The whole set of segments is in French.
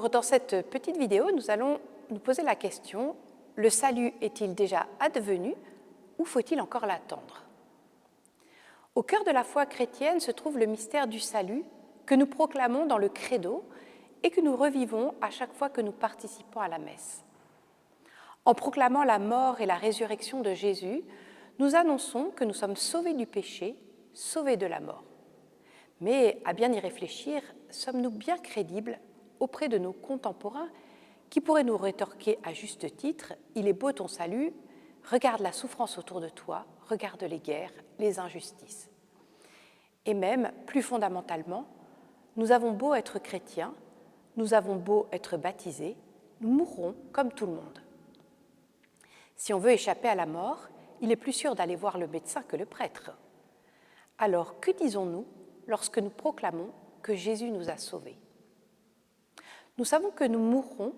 Dans cette petite vidéo, nous allons nous poser la question, le salut est-il déjà advenu ou faut-il encore l'attendre? Au cœur de la foi chrétienne se trouve le mystère du salut que nous proclamons dans le credo et que nous revivons à chaque fois que nous participons à la messe. En proclamant la mort et la résurrection de Jésus, nous annonçons que nous sommes sauvés du péché, sauvés de la mort. Mais à bien y réfléchir, sommes-nous bien crédibles auprès de nos contemporains qui pourraient nous rétorquer à juste titre « Il est beau ton salut, regarde la souffrance autour de toi, regarde les guerres, les injustices. » Et même, plus fondamentalement, nous avons beau être chrétiens, nous avons beau être baptisés, nous mourrons comme tout le monde. Si on veut échapper à la mort, il est plus sûr d'aller voir le médecin que le prêtre. Alors, que disons-nous lorsque nous proclamons que Jésus nous a sauvés? Nous savons que nous mourrons,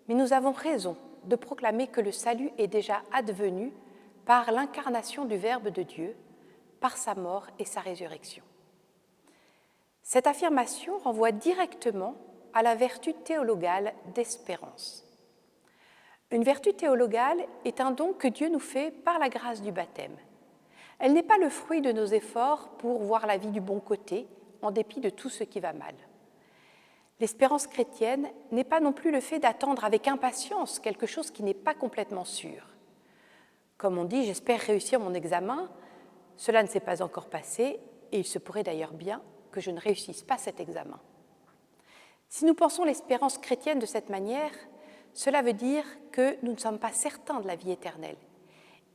mais nous avons raison de proclamer que le salut est déjà advenu par l'incarnation du Verbe de Dieu, par sa mort et sa résurrection. Cette affirmation renvoie directement à la vertu théologale d'espérance. Une vertu théologale est un don que Dieu nous fait par la grâce du baptême. Elle n'est pas le fruit de nos efforts pour voir la vie du bon côté, en dépit de tout ce qui va mal. L'espérance chrétienne n'est pas non plus le fait d'attendre avec impatience quelque chose qui n'est pas complètement sûr. Comme on dit, j'espère réussir mon examen, cela ne s'est pas encore passé et il se pourrait d'ailleurs bien que je ne réussisse pas cet examen. Si nous pensons l'espérance chrétienne de cette manière, cela veut dire que nous ne sommes pas certains de la vie éternelle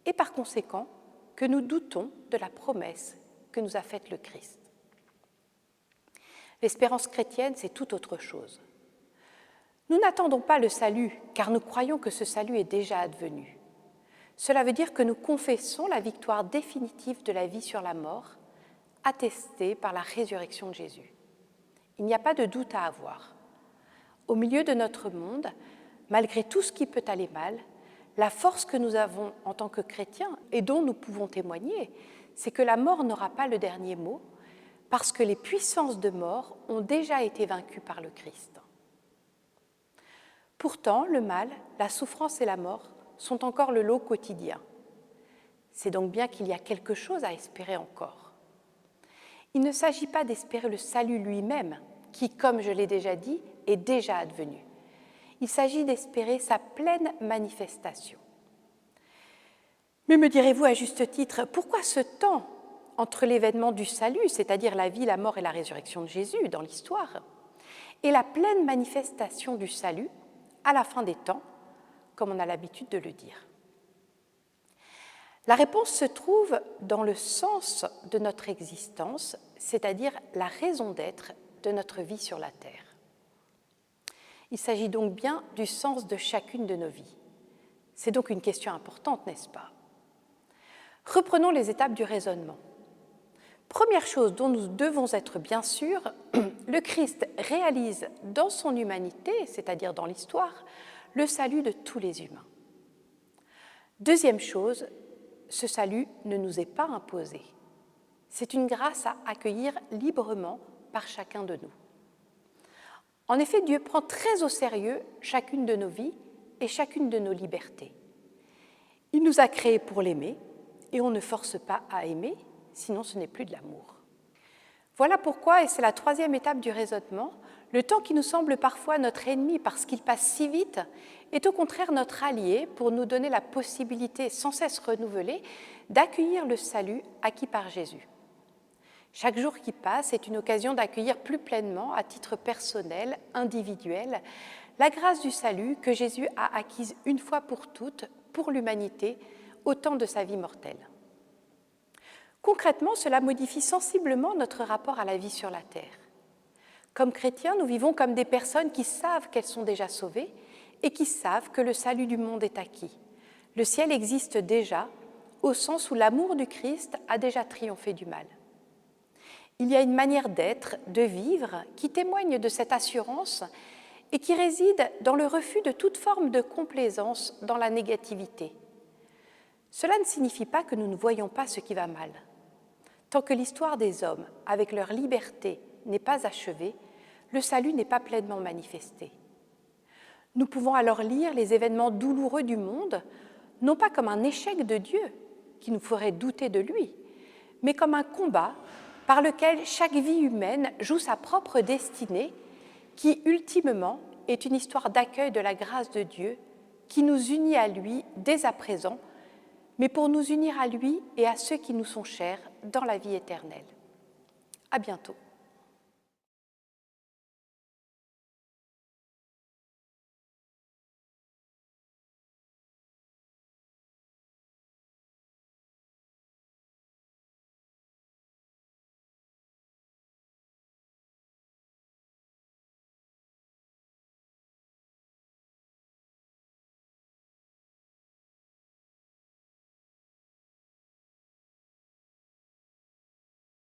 et par conséquent que nous doutons de la promesse que nous a faite le Christ. L'espérance chrétienne, c'est tout autre chose. Nous n'attendons pas le salut, car nous croyons que ce salut est déjà advenu. Cela veut dire que nous confessons la victoire définitive de la vie sur la mort, attestée par la résurrection de Jésus. Il n'y a pas de doute à avoir. Au milieu de notre monde, malgré tout ce qui peut aller mal, la force que nous avons en tant que chrétiens et dont nous pouvons témoigner, c'est que la mort n'aura pas le dernier mot, parce que les puissances de mort ont déjà été vaincues par le Christ. Pourtant, le mal, la souffrance et la mort sont encore le lot quotidien. C'est donc bien qu'il y a quelque chose à espérer encore. Il ne s'agit pas d'espérer le salut lui-même, qui, comme je l'ai déjà dit, est déjà advenu. Il s'agit d'espérer sa pleine manifestation. Mais me direz-vous à juste titre, pourquoi ce temps entre l'événement du salut, c'est-à-dire la vie, la mort et la résurrection de Jésus dans l'histoire, et la pleine manifestation du salut à la fin des temps, comme on a l'habitude de le dire? La réponse se trouve dans le sens de notre existence, c'est-à-dire la raison d'être de notre vie sur la terre. Il s'agit donc bien du sens de chacune de nos vies. C'est donc une question importante, n'est-ce pas? Reprenons les étapes du raisonnement. Première chose dont nous devons être bien sûrs, le Christ réalise dans son humanité, c'est-à-dire dans l'histoire, le salut de tous les humains. Deuxième chose, ce salut ne nous est pas imposé. C'est une grâce à accueillir librement par chacun de nous. En effet, Dieu prend très au sérieux chacune de nos vies et chacune de nos libertés. Il nous a créés pour l'aimer et on ne force pas à aimer, sinon ce n'est plus de l'amour. Voilà pourquoi, et c'est la troisième étape du raisonnement, le temps qui nous semble parfois notre ennemi parce qu'il passe si vite est au contraire notre allié pour nous donner la possibilité sans cesse renouvelée d'accueillir le salut acquis par Jésus. Chaque jour qui passe est une occasion d'accueillir plus pleinement, à titre personnel, individuel, la grâce du salut que Jésus a acquise une fois pour toutes, pour l'humanité, au temps de sa vie mortelle. Concrètement, cela modifie sensiblement notre rapport à la vie sur la terre. Comme chrétiens, nous vivons comme des personnes qui savent qu'elles sont déjà sauvées et qui savent que le salut du monde est acquis. Le ciel existe déjà, au sens où l'amour du Christ a déjà triomphé du mal. Il y a une manière d'être, de vivre, qui témoigne de cette assurance et qui réside dans le refus de toute forme de complaisance dans la négativité. Cela ne signifie pas que nous ne voyons pas ce qui va mal. Tant que l'histoire des hommes, avec leur liberté, n'est pas achevée, le salut n'est pas pleinement manifesté. Nous pouvons alors lire les événements douloureux du monde, non pas comme un échec de Dieu qui nous ferait douter de lui, mais comme un combat par lequel chaque vie humaine joue sa propre destinée, qui ultimement est une histoire d'accueil de la grâce de Dieu qui nous unit à lui dès à présent, mais pour nous unir à lui et à ceux qui nous sont chers dans la vie éternelle. À bientôt.